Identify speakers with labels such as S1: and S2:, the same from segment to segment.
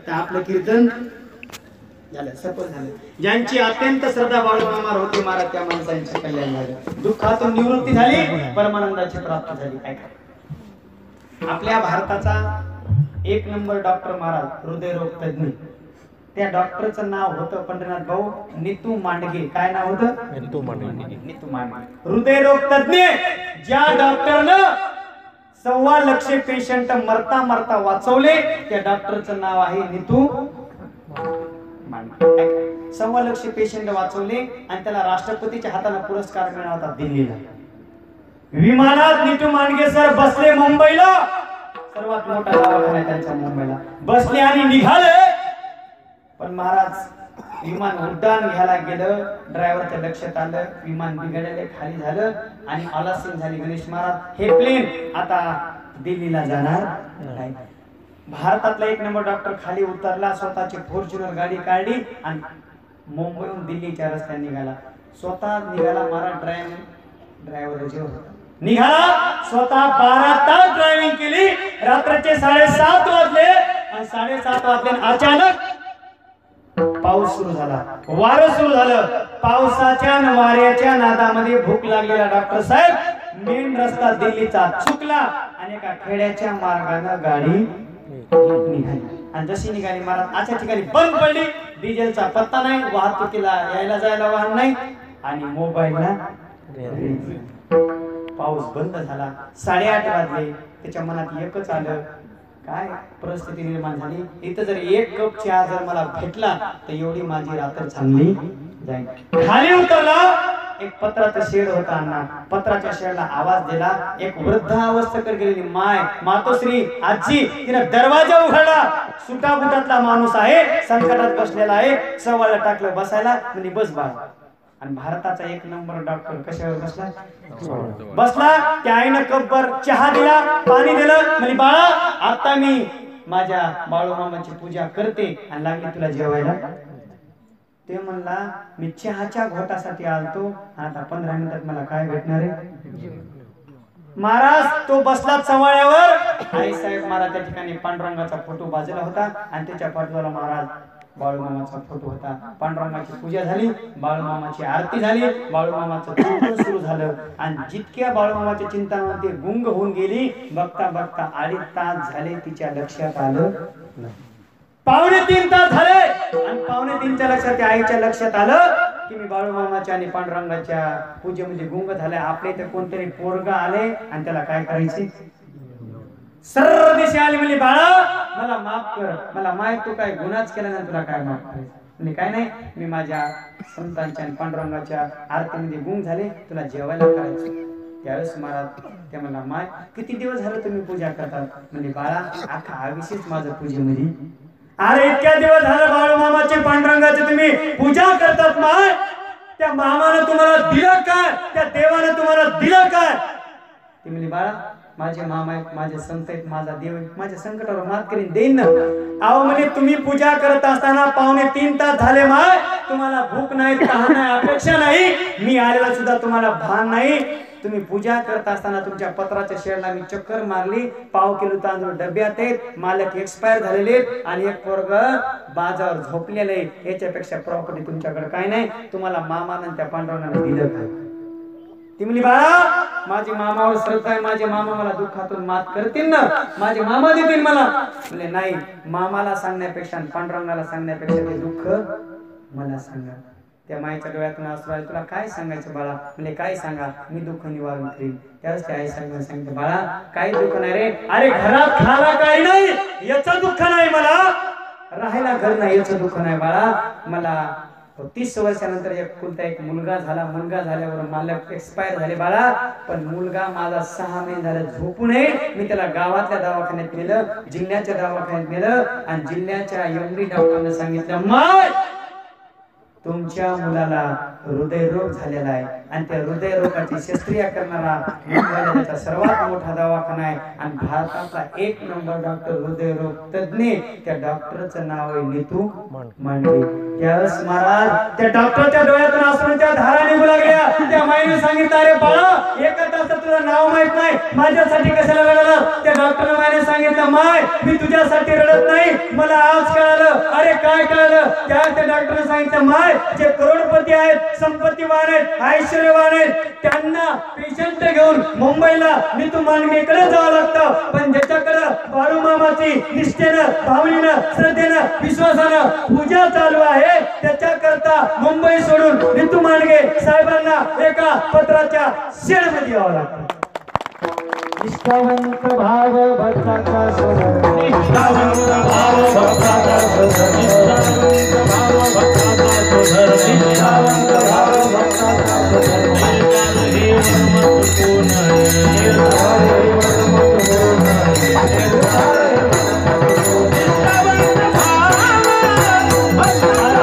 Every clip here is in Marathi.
S1: तर आपलं कीर्तन झालं, सफल झालं. ज्यांची अत्यंत श्रद्धा बाळूमामावर होती महाराज त्या माणसांचे कल्याण झालं, दुःखातून निवृत्ती झाली, परमानंदाची प्राप्ती झाली. काय आपल्या भारताचा एक नंबर डॉक्टर महाराज हृदयरोग तज्ञ, त्या डॉक्टरचं नाव होतं पंढरीनाथ भाऊ नीतू मांडगे. काय नाव होतं? नीतू मांडगे. नीतू मांडगे हृदयरोग तज्ञ, ज्या डॉक्टरनं 1.25 लाख पेशंट मरता मरता वाचवले, त्या डॉक्टरचं नाव आहे नीतू मांडगे. 1.25 लाख पेशंट वाचवले आणि त्याला राष्ट्रपतीच्या हाताने पुरस्कार मिळाला होता दिल्लीला. विमानात नीतू मांडगे सर बसले मुंबईला, सर्वात मोठा दवाखाना आहे त्यांचा मुंबईला, बसले आणि निघाले. पण महाराज विमान उड्डाण घ्यायला गेलं, ड्रायव्हरच्या लक्षात आलं विमान बिघडले, खाली झालं आणि आलासीन झाली. गणेश महाराज हे प्लेन आता दिल्लीला जाणार नाही. भारतातला एक नंबर डॉक्टर खाली उतरला, स्वतःची फॉर्च्युनर गाडी काढली आणि मुंबईहून दिल्लीच्या रस्त्याने निघाला. स्वतः निघाला महाराज, ड्रायव्हर जे होता निघाला, स्वतः 12 तास ड्रायव्हिंग केली. रात्रीचे 7:30 वाजले आणि 7:30 वाजले अचानक पाऊस सुरू झाला, वारं सुरू झालं. पावसाच्या आणि वाऱ्याच्या नादामध्ये भूक लागलेला डॉक्टर साहेब मेन रस्ता दिल्लीचा चुकला आणि एका खेड्याच्या मार्गाने गाडी निघाली. आणि जशी निघाली महाराज अशा ठिकाणी बंद पडली, डिझेलचा पत्ता नाही, वाहतुकीला यायला जायला वाहन नाही आणि मोबाईलला. पाऊस बंद झाला, 8:30 वाजले. त्याच्या मनात एकच आलं, काय परिस्थिती निर्माण झाली, इथं जर 1 कप चहा जर मला भेटला तर एवढी माझी रात्र चांगली जाईल. खाली उतरला, एक पत्राचा शेड होता अण्णा, पत्राच्या शेडला आवाज दिला. एक वृद्धावस्थेकर गेलेली मातोश्री आजी, तिने दरवाजा उघडला. सुटा बुटातला माणूस आहे, संकटात बसलेला आहे, सवाला टाकलं बसायला, म्हणजे बस बाळा. आणि भारताचा एक नंबर डॉक्टर कशावर बसला, त्या आईनं कपभर चहा दिला, पाणी दिलं, म्हणजे बाळा आता मी माझ्या बाळूमामाची पूजा करते आणि लागली तुला जेवायला. ते म्हणला मी चहाच्या घोटासाठी आलतो, आता 15 मिनिटात मला काय भेटणार आहे. महाराज तो बसला चवाळ्यावर. आई साहेब महाराज त्या ठिकाणी पांडुरंगाचा फोटो बाजूला होता आणि त्याच्या पाठीला महाराज बाळूमामाचा फोटो होता. पांडुरंगाची पूजा झाली, बाळूमामाची आरती झाली, बाळूमामाचं चिंतन सुरू झालं. आणि जितक्या बाळूमामाच्या चिंतनामध्ये गुंग होऊन गेली, बघता बघता 2.5 तास झाले, तिच्या लक्षात आलं. 2.25 तास झाले आणि 2.25च्या लक्षात त्या आईच्या लक्षात आलं की मी बाळूमामाच्या आणि पांडुरंगाच्या पूजेमध्ये गुंग झाले. आपल्या इथे कोणतरी पोरगा आले आणि त्याला काय करायचे, सर्व दिशे आली, म्हणली बाळा मला माफ कर, मला माहित तू काय गुन्हाच केला ना, तुला काय माफ करायचं. म्हणजे काय नाही, मी माझ्या संतांच्या आणि पांडुरंगाच्या आरतीमध्ये गुंग झाले, तुला जेवायला करायचं. त्यावेळेस महाराज त्या मला माय किती दिवस झाले तुम्ही पूजा करतात. म्हणजे बाळा अख्खा आयुष्यच माझं पूजेमध्ये. अरे इतक्या दिवस झालं बाळूमामाचे पांडुरंगाचे तुम्ही पूजा करतात माय, त्या मामानं तुम्हाला दिलं काय, त्या देवानं तुम्हाला दिलं काय. ती म्हणली बाळा माझे मामा आहेत, माझे संत आहेत, माझा देव आहे, माझ्या संकटावर मात करीन देईन ना. अहो म्हणजे तुम्ही पूजा करत असताना 2.25 तास झाले माय, तुम्हाला भूक नाही, तहान नाही, अपेक्षा नाही, मी आलेला सुद्धा तुम्हाला भान नाही. तुम्ही पूजा करत असताना तुमच्या पत्राच्या शेडला मी चक्कर मारली, 1/2 किलो तांदूळ डब्यात आहेत, मालक एक्सपायर झालेले आणि एक पोरग बाजावर झोपलेलं आहे, याच्यापेक्षा प्रॉपर्टी तुमच्याकडे काय नाही, तुम्हाला मामानं त्या पांडुरंगाने दिलं काय. ती म्हणली बाळा माझे मामावर श्रद्धा आहे, माझे मामा मला दुःखातून मात करतील ना, माझे मामा देतील मला. म्हणजे नाही, मामाला सांगण्यापेक्षा पांडुरंगाला सांगण्यापेक्षा ते दुःख मला सांगा. त्या माईच्या डोळ्यातून अश्रू आले, तुला काय सांगायचं बाळा. म्हणजे काय सांगा, मी दुःख निवारण करीन. त्यावेळेस त्या आई सांगितलं बाळा काही दुःख नाही रे, अरे घरात खायला काही नाही याचं दुःख नाही, मला राहायला घर नाही याचं दुःख नाही बाळा. मला 30 वर्षानंतर एक मुलगा झाला, मुलगा झाल्यावर मालक एक्सपायर झाले बाळा, पण मुलगा माझा 6 महिने झाले झोपू नये, मी त्याला गावातल्या दवाखान्यात नेलं, जिल्ह्याच्या दवाखान्यात नेलं आणि जिल्ह्याच्या एमडी डॉक्टरने सांगितलं माय तुमच्या मुलाला हृदयरोग झालेला आहे आणि त्या हृदयरोगाची शस्त्रक्रिया करणारा त्याचा सर्वात मोठा दवाखाना आहे आणि भारतातला 1 नंबर डॉक्टर हृदयरोग तज्ञ, त्या डॉक्टरचं नाव आहे नीतू मांडगे. त्यावेळेस महाराज त्या डॉक्टरच्या डोळ्यातून अश्रूंच्या धारा निघू लागल्या. त्या माईने सांगितलं अरे बाळा एका तासात तुझं नाव माहित नाही, माझ्यासाठी कशाला रडला. त्या डॉक्टरने माईने सांगितलं माय मी तुझ्यासाठी रडत नाही, मला आज कळालं अरे काय कळलं त्या डॉक्टरने सांगितलं माय जे करोडपती आहेत संपत्तीवान आहेत ऐश्वर्यवान आहेत त्यांना पेशंट घेऊन मुंबईला नीतू मांडगेकडे जावं लागतं पण ज्याच्याकडे बाळूमामाची निष्ठेनं भावनेनं श्रद्धेनं विश्वासानं पूजा चालू आहे त्याच्याकरता मुंबई सोडून नीतू मांडगे साहेबांना एका पत्राच्या शेडमध्ये यावं लागतं निष्ठावंत भाव भक्ताचा सोहर निष्ठावंत भाव भक्ताचा सोहर निष्ठावंत भाव भक्ताचा सोहर निष्ठावंत भाव भक्ताचा सोहर निर्मल हे मनमत कोण निर्मल हे मनमत कोण निष्ठावंत भाव भक्ताचा सोहर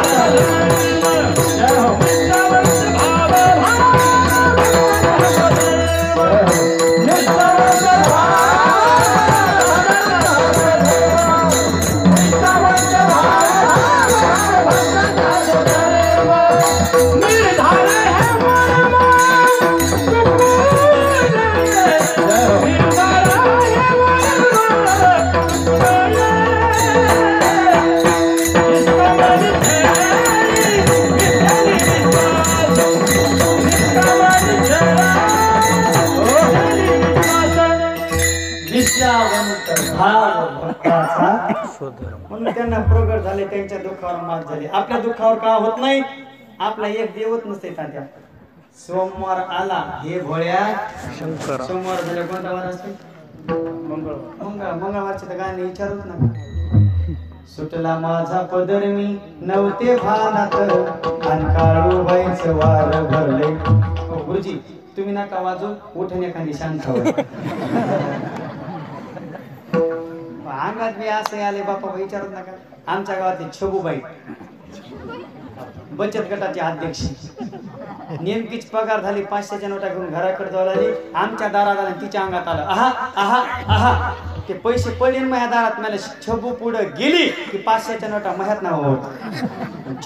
S1: जय हो निष्ठावंत भाव म्हणून त्यांना प्रगट झाले त्यांच्या दुःखावर मात झाली आपल्या दुःखावर का होत नाही आपला एक देवच नसते तात्या सोमवार आला हे भोळ्या शंकर सोमवार झाले कोणता वार असते मंगळवारचे तर गाणे विचारूच नका सुटला माझा पदर मी नव्हते भानात आणि काळूबाईचं वार भरले गुरुजी तुम्ही नका वाजू उठून एखादी शांत अंगात मी असे आले बापा विचारत नका आमच्या गावातली छबूबाई बचत गटाची अध्यक्ष नेमकीच पगार झाली 500च्या नोटा घेऊन घराकडे जाऊ लागली आमच्या दारात आला तिच्या अंगात आलं आहा आहा आहा ते पैसे पडले माझ्या दारात मला छबू पुढे गेली की 500च्या नोटा माझ्यात ना होत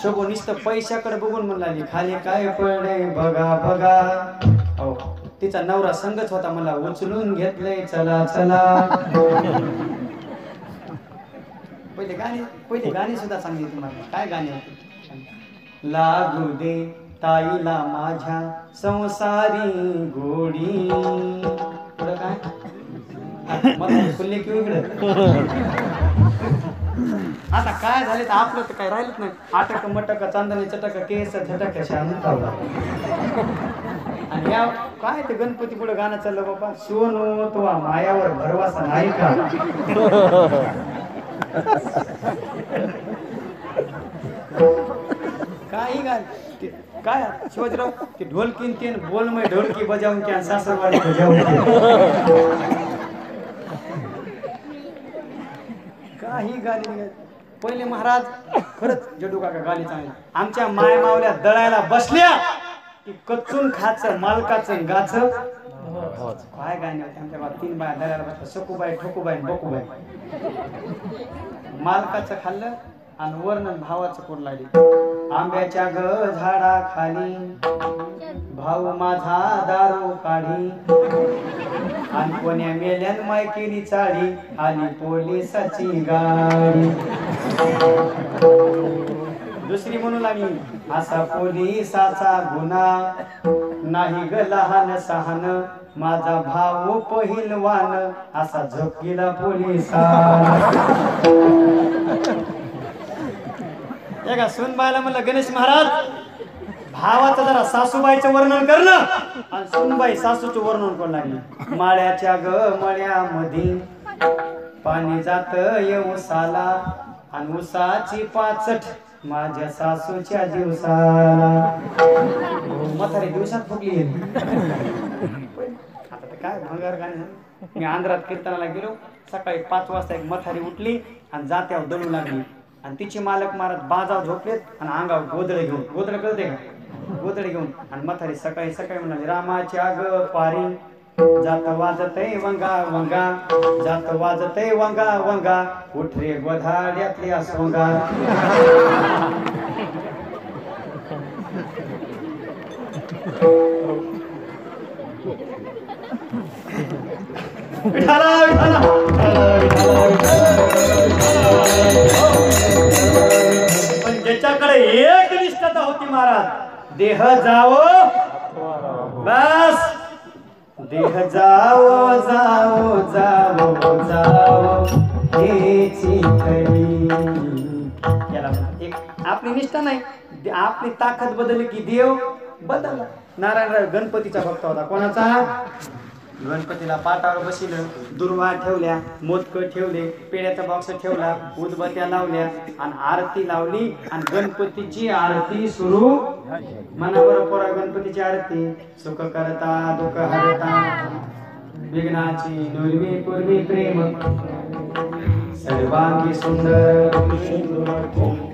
S1: छबू नुसतं पैशाकडे बघून म्हणली खाली काय पडले बघा बघा हो तिचा नवरा संगच होता मला उचलून घेतलंय चला चला पहिले गाणी सुद्धा सांगली तुम्हाला काय गाणी होती लागू दे ताईला माझ्या संसारी गोडी पुढं काय मला खुल्ले किंवा इकडे आता काय झाले तर आपलं तर काय राहिलंच नाही आटक मटक चांदणी चटक केस झटक शांत आणि या काय ते गणपती पुढे गाणं चाललं बाबा सोनो तो मायावर भरवासा नाही का काही गाय काय शिवाजीराव ते ढोलकीन तेन बोल मैं ढोलकी बजावून क्या सासरवाडी बजावून काही गाणी पहिले महाराज खरंच जडू काका गाणी चांगली आमच्या माय मावल्या दळायला बसल्या की कच्चून खाचं मालकाचं गाचं काय गाणी होते आमच्या गावात 3 बाया दळायला बसल्या सकुबाई ठोकूबाई बकुबाई मालकाचं खाल्लं आणि वर्णन भावाचं कोण लागली आंब्याच्या ग झाडा खाली भाऊ माझा दारू काढी आणि कोण्या मेल्यान माय केली चाळी आली पोलिसाची गाडी दुसरी म्हणू लागली असा पोलिसाचा गुन्हा नाही ग लहान सहान माझा भाऊ पहिलवान असा झोपीला पोलिसा एका सुनबाईला म्हणलं गणेश महाराज भावाचं जरा सासूबाईचं वर्णन करणं आणि सुनबाई सासूचं वर्णन करू लागली माळ्याच्या ग मळ्यामध्ये पाणी जात उसाला आणि उसाची पाचट माझ्या सासूच्या दिवसाला म्हातारी दिवसात फुगली आता तर काय भंगार गाणे मी आंध्रात कीर्तनाला गेलो सकाळी 5 वाजता एक म्हातारी उठली आणि जात्यावर दळू लागली आणि तिचे मालक महाराज बाजावर झोपलेत आणि अंगावर गोदडे घेऊन गोदडे कळते का गोदडे घेऊन आणि म्हातारी सकाळी सकाळी म्हणाली रामाच्या ग पारी जात वाजतय वंगा वंगा जात वाजतय वंगा वंगा उठ रे गोधाड्यातल्या सोंगा विठाला विठाला विठाला विठाला एक निष्ठता होती महाराज, देह जावो बस, देह जावो जावो जावो जावो हेची खरी. याला एक आपली निष्ठा नाही, आपली ताकद बदलली की देव बदलला. नारायणराव गणपतीचा भक्त होता. कोणाचा? गणपतीला पाटावर बसिलं, दुर्वा ठेवल्या, मोदक ठेवले, पेड्याचा बॉक्स ठेवला, उदबत्त्या लावल्या आणि आरती लावली आणि गणपतीची आरती सुरू. म्हणा बरोबर गणपतीची आरती. सुख करता दुःख हरता विघ्नाची नुरवी पूर्वी प्रेम सर्वांगी सुंदर.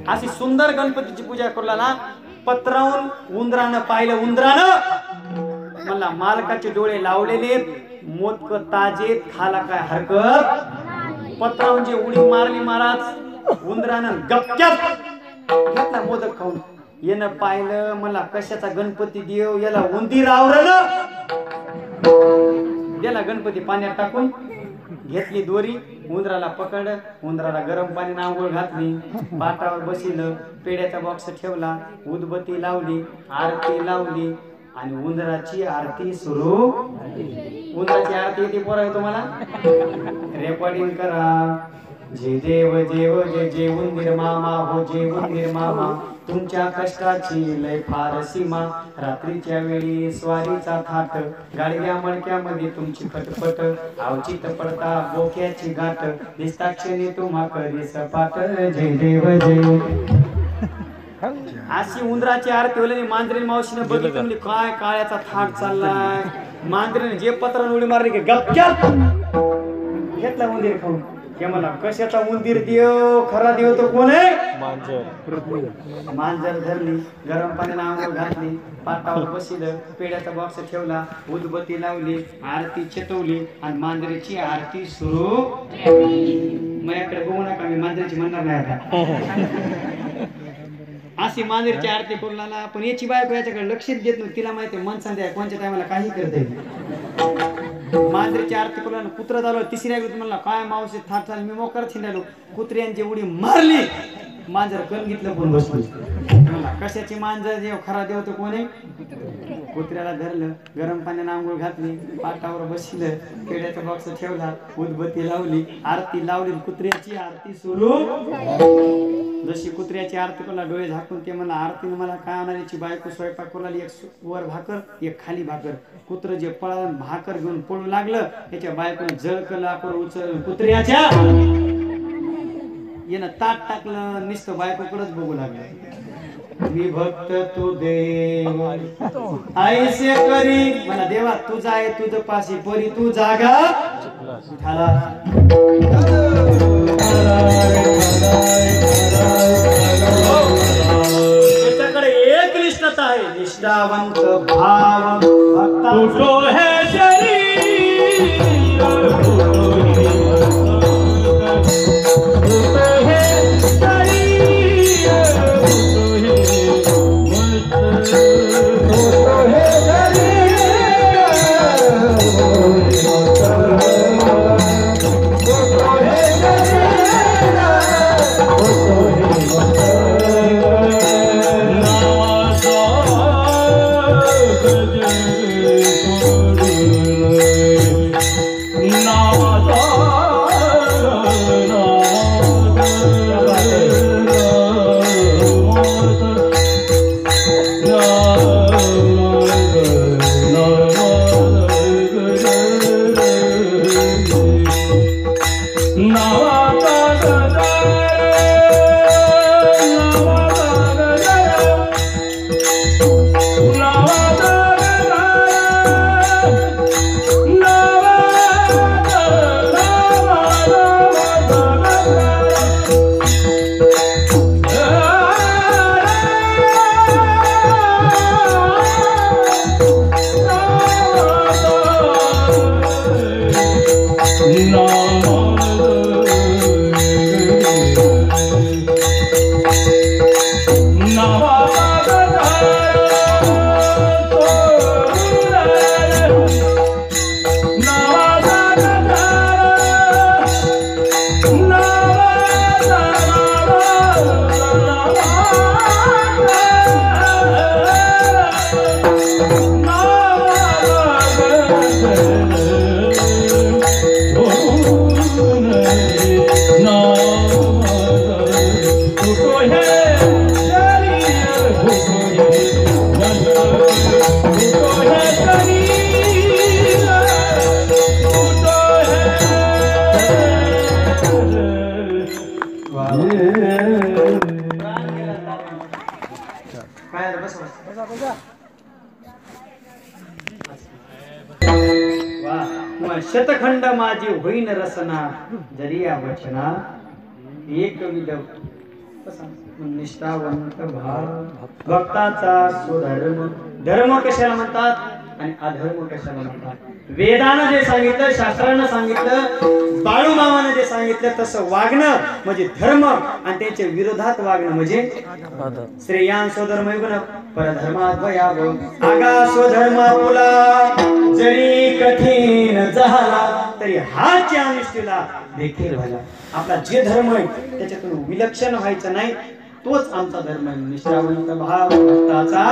S1: अशी सुंदर गणपतीची पूजा करूला ना. पत्रावून उंदरानं पाहिलं, उंदरानं मला मालकाचे डोळे लावलेले, मोदक ताजेत, खाला काय हरकत. पत्रावून जे उडी मारली महाराज, उंदरानं गपक्यात घेतला मोदक खाऊन. येणं पाहिलं, मला कशाचा गणपती देव, याला उंदीर आवरलं. गेला गणपती पाण्यात टाकून, घेतली दोरी, उंदराला पकडलं, उंदराला गरम पाणी आंघोळ घातली, पाटावर बसिलं, पेड्याचा बॉक्स ठेवला, उदबत्ती लावली, आरती लावली आणि उंदराची आरती सुरू. उंदराची आरती येते पोरा तुम्हाला, रेकॉर्डिंग करा. जे देव जेव जे जे उंदीर मामा हो, जे उंदीर मामा तुमच्या कष्टाची लय फार सीमा. रात्रीच्या वेळी स्वारीचा थाट, गाडग्या मडक्यामध्ये तुमची फटफट, अवचित पडता बोक्याची गाठ, दिसताक्षणी तुम्हा करी सपाट. जय देव जय. अशी उंदराची आरती होली. मांजरी मावशीने बघितलं, म्हणजे काय काळ्याचा थाट चाललाय. मांजरीने जे पत्राने उडी मारली की गपक्यात घेतला उंदीर खाऊन. हे मला कशाचा उंदीर देव, खरा देव तो कोण आहे? मांजर. मांजर धरली, गरम पाण्याने आंघोळ घातली, पाटावर बसिलं, पेड्याचा बॉक्स ठेवला, उदबत्ती लावली, आरती चेतवली आणि मांजरीची आरती सुरू. माझ्याकडे बघू नका, मी मांजरीची म्हणणार नाही आता. अशी मांजरीची आरती करून आला. पण याची बायको याच्याकडे लक्षच देत नाही. तिला माहिती मन द्या कोणत्या टायमाला काही करते. मांजरीची आरती करून कुत्रा झालो. तिसऱ्या वेळी म्हणला काय मावशी थाट झाली, मी मोकर छिंडालो. कुत्र्यांची उडी मारली, मांजर कणगीतलं पण बसलो. कशाची मांजर देव, खरा देव तो कोण आहे? कुत्र्याला धरलं, गरम पाण्याने आंघोळ घातली, पाटावर बसलं, पेड्याचा बॉक्स ठेवला, उदबत्ती लावली, आरती लावली, कुत्र्याची आरती सुरू. जशी कुत्र्याची आरती कोला डोळे झाकून ते मला आरतीने मला काय आणायची. बायको स्वयंपाक कोला, एक वर भाकर एक खाली भाकर. कुत्र जे पळाला भाकर घेऊन पळू लागलं, त्याच्या बायकोने जळकं लाकूड उचल कुत्र्याच्या येणं ताट टाकलं, नुसतं बायकोकडेच बघू लागलं. मी भक्त तू देव ऐसे करी, मला देवा तुझा आहे तुझ पाशी परी तू जागा झाला. त्याच्याकडे एक निष्ठता आहे, निष्ठावंत भाव भक्ता है काय बस वा शतखंड माझी होईन रसना जरी या वचना एक विध निष्ठावंत भाव भक्ताचा स्वधर्म धर्म कशाला म्हणतात आणि अधर्म कशाला म्हणतात वेदानं जे सांगितलं शास्त्रानं सांगितलं बाळूमामानं जे सांगितलं तसं वागणं म्हणजे धर्म आणि त्याच्या विरोधात वागणं म्हणजे श्रेयान स्वधर्म युगन परधर्माद्वयाव आगा स्वधर्म आपुला जरी कठीण झाला तरी हाच्या निष्ठेला देखील व्हायला आपला जे धर्म आहे त्याच्यातून विलक्षण व्हायचं नाही तोच आमचा धर्म आहे निष्ठावंत भाव भक्ताचा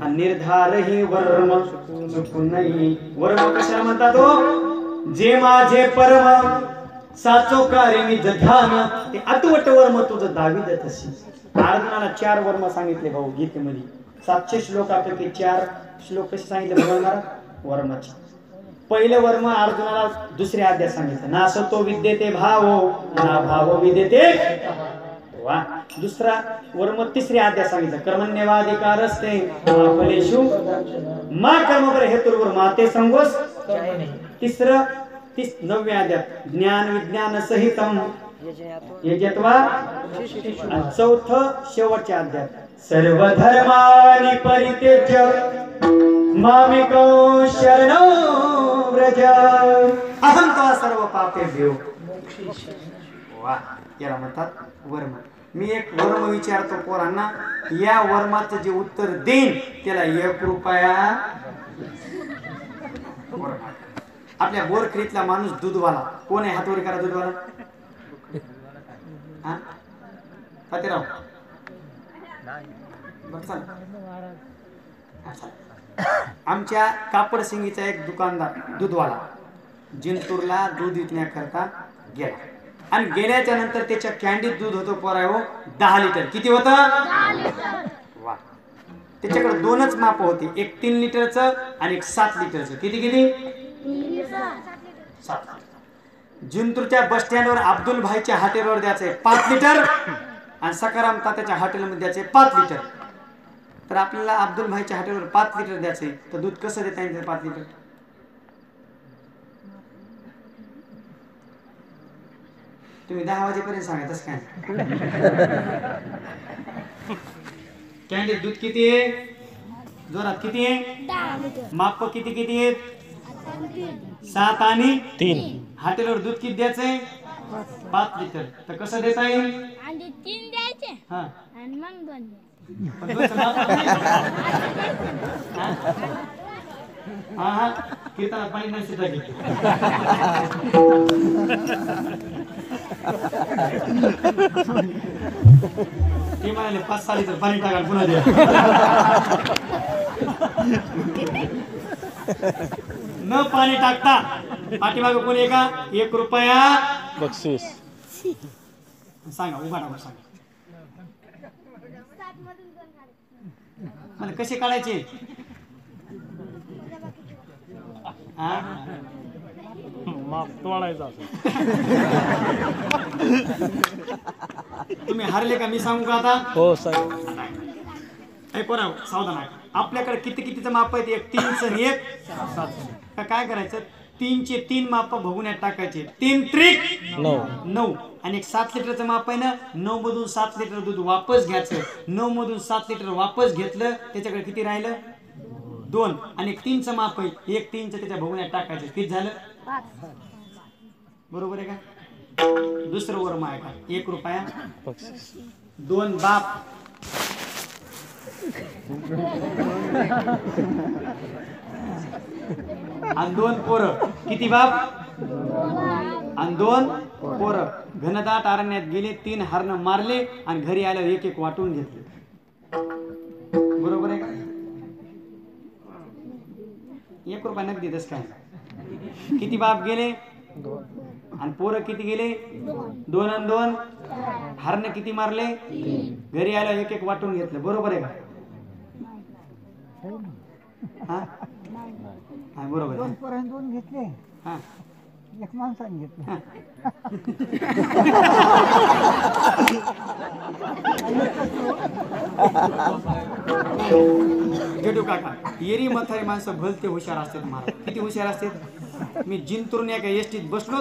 S1: निर्धार ही वर्म चुकून नाही वर्म कशाला म्हणतात तो जे माझे परम साचो कार्य मी ध्यान ते अतवट वर्म तुझं दावी तशी अर्जुनाला 4 वर्म सांगितले भाऊ गीतेमध्ये 700 श्लोकापैकी 4 श्लोक कसे सांगितले भगवान वर्माचे पहिलं वर्म अर्जुनाला दुसरे अध्याय सांगितलं ना सतो विद्येते भाव ना भाव विद्येते वा दुसरा वर्म तिसरे अध्याय सांगितलं कर्मण्यवाधिकारस्ते फलेषु मा कर्मफल हेतुर्वर माते संगोस तिसरं 9व्या अध्याय ज्ञान विज्ञान सहितम यजत्वा चौथं शेवटच्या अध्याय सर्व धर्मानि परित्यज्य मामेको शरणो व्रज अहं त्वा सर्व पापेभ्यो वा याला म्हणतात वर्म मी एक वर्म विचारतो पोरांना या वर्माचं जे उत्तर देईन त्याला 1 रुपया आपल्या बोरखरीतला माणूस दूधवाला कोण आहे हातवरी करा दूधवाला हा फतेराव आमच्या कापडसिंगीचा एक दुकानदार दूधवाला जिंतूरला दूध विकण्याकरता गेला आणि गेल्याच्या नंतर त्याच्या कॅन्डीत दूध होतं पोरायो 10 लिटर किती होतं 10 लिटर वा त्याच्याकडे 2च माप होते एक 3 लिटरचं आणि एक 7 लिटरचं किती 7 जिंतूरच्या बस स्टँडवर अब्दुल भाईच्या हॉटेलवर द्यायचे 5 लिटर आणि सकाराम तात्याच्या हॉटेलमध्ये द्यायचे 5 लिटर तर आपल्याला अब्दुल भाईच्या हॉटेलवर 5 लिटर द्यायचे तर दूध कसं देता येईल 5 लिटर तुम्ही 10 वाजेपर्यंत सांगा तसं काय कॅन्डी दूध किती आहे जोरात किती आहे माप किती आहेत 7 आणि 3 हॉटेलवर दूध किती द्यायचंय 5 लिटर तर कसं देता येईल आणि 3 द्यायचे हा आणि मग 2 हा कीर्तनात पाणी नाही शिता घेतलं ते म्हणाले 5-6 लिटर पाणी टाकाल पुन्हा द्या न पाणी टाकता पाठीमागे कोणी आहे का 1 रुपया बक्षीस सांगा उभा राहा सांगा मला कसे काढायचे तुम्ही हारले का मी सांगू का आता हो सांग सावधान आहे आपल्याकडे कितीचं माप आहे एक 3चं आणि एक 7चं काय करायचं 3चे 3 माप भगुन्यात टाकायचे 3 त्रिक 9 आणि एक 7 लिटरचं माप आहे ना 9 मधून 7 लिटर दूध वापस घ्यायचं 9 मधून 7 लिटर वापस घेतलं त्याच्याकडे किती राहिलं 2 आणि एक 3चं माप आहे एक 3चं त्याच्या भगुन्यात टाकायचं किती झालं 5 बरोबर आहे का दुसरं वर्म आहे का 1 रुपया 2 बाप आणि 2 पोरं किती बाप आणि 2 पोरं घनदाट अरण्यात गेले 3 हरणं मारले आणि घरी आल्यावर एक वाटून घेतले बरोबर आहे का 1 रुपया नगदी दस काय किती बाप गेले आणि पोरं किती गेले 2 आणि 2 हरणं किती मारले घरी आल्यावर एक वाटून घेतलं बरोबर आहे का हा बरोबर 2 घेतले हा
S2: एक माणसाने घेतलं.
S1: गेटू काका येरी म्हातारी माणसं भलते हुशार असतात. मला किती हुशार असतात. मी जिंतूरून एका एसटीत बसलो,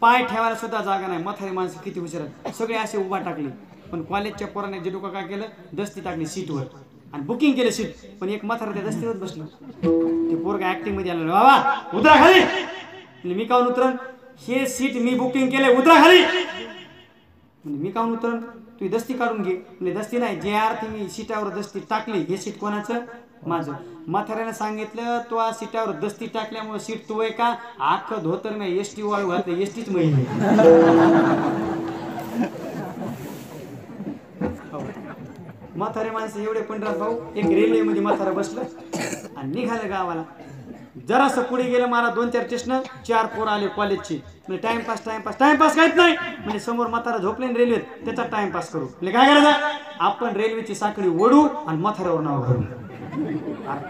S1: पाय ठेवायला सुद्धा जागा नाही. म्हातारी माणसं किती हुशार आहेत. सगळे असे उभा टाकले. पण कॉलेजच्या पोराने जेटू काका केलं, दस्ती टाकली सीटवर आणि बुकिंग केलं सीट. पण एक म्हातारा त्या दस्तीवर बसलो. ते पोरगा ऍक्टिंग मध्ये आलं, बाबा उतरा खाली. मी काऊन उतरण, हे सीट मी बुकिंग केले, उतरा खाली. मी काऊन उतरण, तू दस्ती काढून घे. म्हणजे दस्ती नाही, जे अर्थी मी सीटावर दस्ती टाकली, हे सीट कोणाचं, माझं. म्हाताऱ्याने सांगितलं, तो आज सीटावर दस्ती टाकल्यामुळे सीट तू आहे का, अख्खं धोतर मी एसटी वाळू घातलं, एसटीच महिने. म्हातारे माणसं एवढे पंढरात भाऊ. एक रेल्वेमध्ये म्हातारा बसलं आणि निघालं गावाला. जरासं पुढे गेलं, मला 2-4 स्टेशन, 4 पोरं आले कॉलेजची. म्हणजे टाइमपास टाइमपास टाइमपास काहीच नाही. म्हणजे समोर म्हातारा झोपले रेल्वेत, त्याचा टाइमपास करू. म्हणजे काय करायचं, आपण रेल्वेची साखळी ओढू आणि म्हाताऱ्यावर नाव घालू.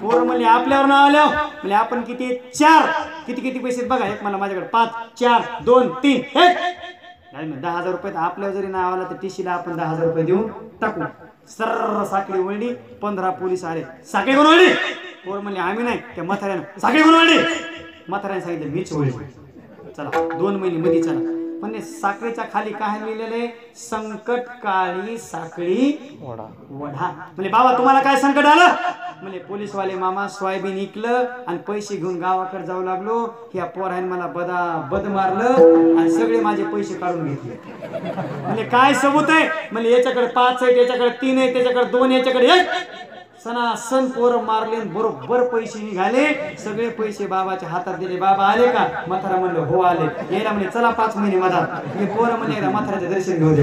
S1: पोर म्हणले आपल्यावर नाव आल्या. म्हणजे आपण किती 4, किती किती पैसे बघा. एक मला माझ्याकडे 5, 4, 2, 3, 1. 10,000 रुपये. आपल्यावर जरी नाव आलं तर टीसीला आपण 10,000 रुपये देऊन टाकू. सर्र साखळी वळली, 15 पोलीस आले. साखळी कोण वळली, पोर म्हणले आम्ही नाही, त्या म्हाताऱ्यानं. साखळी कोण वळली, म्हाताऱ्याने सांगितलं मीच वळली. चला 2 महिने मध्ये चला. पण साखळीच्या खाली काय लिहिलेलं आहे, संकट काळी साखळी वडा. म्हणजे बाबा तुम्हाला काय संकट आलं. म्हणजे पोलीसवाले मामा सोयाबीन इकलं आणि पैसे घेऊन गावाकडे जाऊ लागलो. ह्या पोराने मला बद मारलं आणि सगळे माझे पैसे काढून घेतले. म्हणजे काय सबूत आहे, म्हणजे याच्याकडे 5 आहे, त्याच्याकडे 3 आहे, त्याच्याकडे 2, याच्याकडे 1. सनासन पोरं मारले, बरोबर पैसे निघाले. सगळे पैसे बाबाच्या हातात दिले. बाबा आले का, म्हातारा म्हणलं हो आले. यायला म्हणे चला 5 महिने मधात. हे पोरं म्हणे एकदा म्हाताऱ्याचं दर्शन घेऊ दे.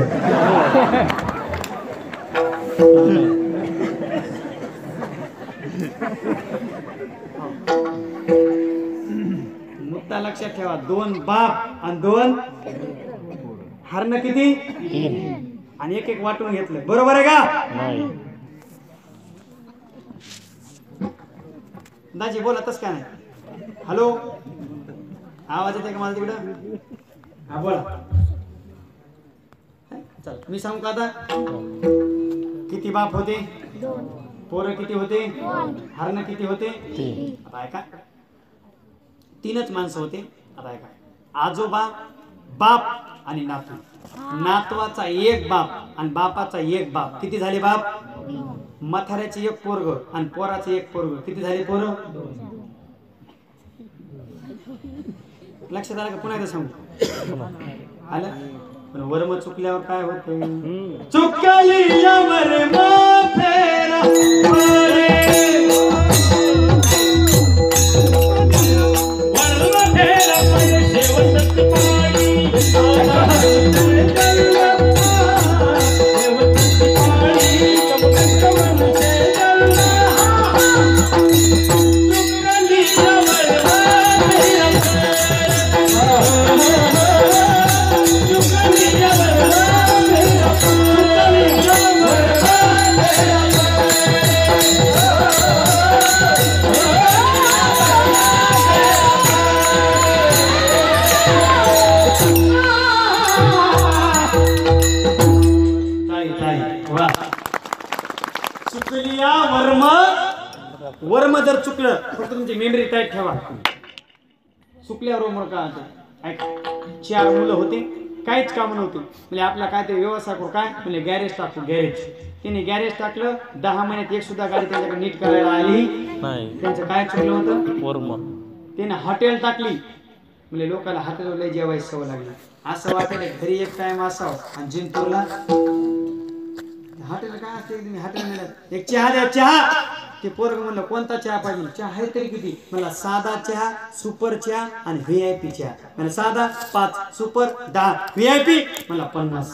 S1: मुद्दा लक्षात ठेवा, 2 बाप आणि 2 हरण किती, आणि एक एक वाटून घेतलं. बरोबर आहे का. दाजी बोला तस काय नाही. हॅलो, आवाज येते का मला तिकडं. हा बोला. चल मी सांगू का आता, किती बाप होते, पोरं किती होते, हरण किती होते. आता ऐका, 3च माणसं होते. आता ऐका, आजोबा, बाप आणि नातू. नातवाचा 1 बाप आणि बापाचा 1 बाप. किती झाले बाप. म्हाताऱ्याचे 1 पोरग आणि पोराचे 1 पोरग. किती झाले पोरं. लक्षात आलं का, पुन्हा एकदा सांगू. आलं. पण वर्म चुकल्यावर काय होते, चुकली वर्म फेरा वर्म जर चुकलं, फक्त तुमची मेमरी टाईट ठेवा. चुकल्यावर वर्म का ऐका, 4 मुलं होते, काहीच काम नव्हते. म्हणजे आपला काय ते व्यवसाय करू, काय म्हणजे गॅरेज टाकू. गॅरेज त्याने गॅरेज टाकलं. 10 महिन्यात 1 सुद्धा गाडी त्यांच्याकडे नीट करायला आली नाही. त्यांचं काय चुकलं होतं, वर्म. त्याने हॉटेल टाकली. म्हणजे लोकांना हॉटेलवर लय जेवायची सवय लागली. असं वाटायला घरी एक टाइम असावं आणि जिंतूरला हॉटेल काय असते, हॉटेल मिळत. एक चहा द्या, चहा. ते पोरग म्हणलं कोणता चहा पाहिजे. चहा आहे तरी किती, मला साधा चहा, सुपर चहा आणि VIP चहा. मला साधा 5, सुपर 10, VIP मला 50.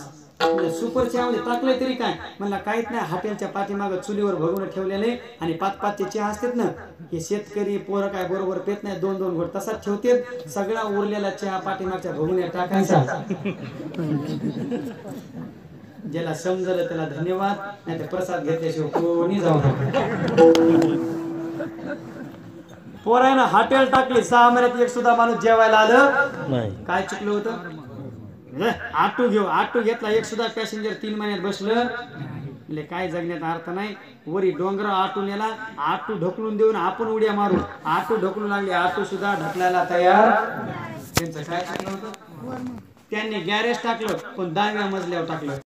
S1: सुपर चहा मध्ये टाकलंय तरी काय, मला काहीच नाही. हॉटेलच्या पाठीमागं चुलीवर भगवून ठेवलेले आणि 5-5 चे चहा असतात ना, हे शेतकरी पोरं काय बरोबर पेत नाही, 2-2 घोट तसाच ठेवते. सगळा उरलेला चहा पाठीमागच्या भगवून टाकायचा. ज्याला समजलं त्याला धन्यवाद, नाही तर प्रसाद घेतल्याशिवाय कोणी जाऊ नका. पोरानं हॉटेल टाकली 6 महिन्यात एक सुद्धा माणूस जेवायला आलं
S2: नाही.
S1: काय चुकलं होतं ऑटो घेतला एक सुद्धा पॅसेंजर 3 महिन्यात बसलं म्हणजे काय जगण्यात अर्थ नाही वरी डोंगर ऑटो नेला ऑटो ढकलून देऊन आपण उड्या मारू ऑटो ढकलू लागले ऑटो सुद्धा ढकलायला तयार त्यांचं काय चुकलं होतं त्यांनी गॅरेज टाकलं पण 10व्या मजल्यावर टाकलं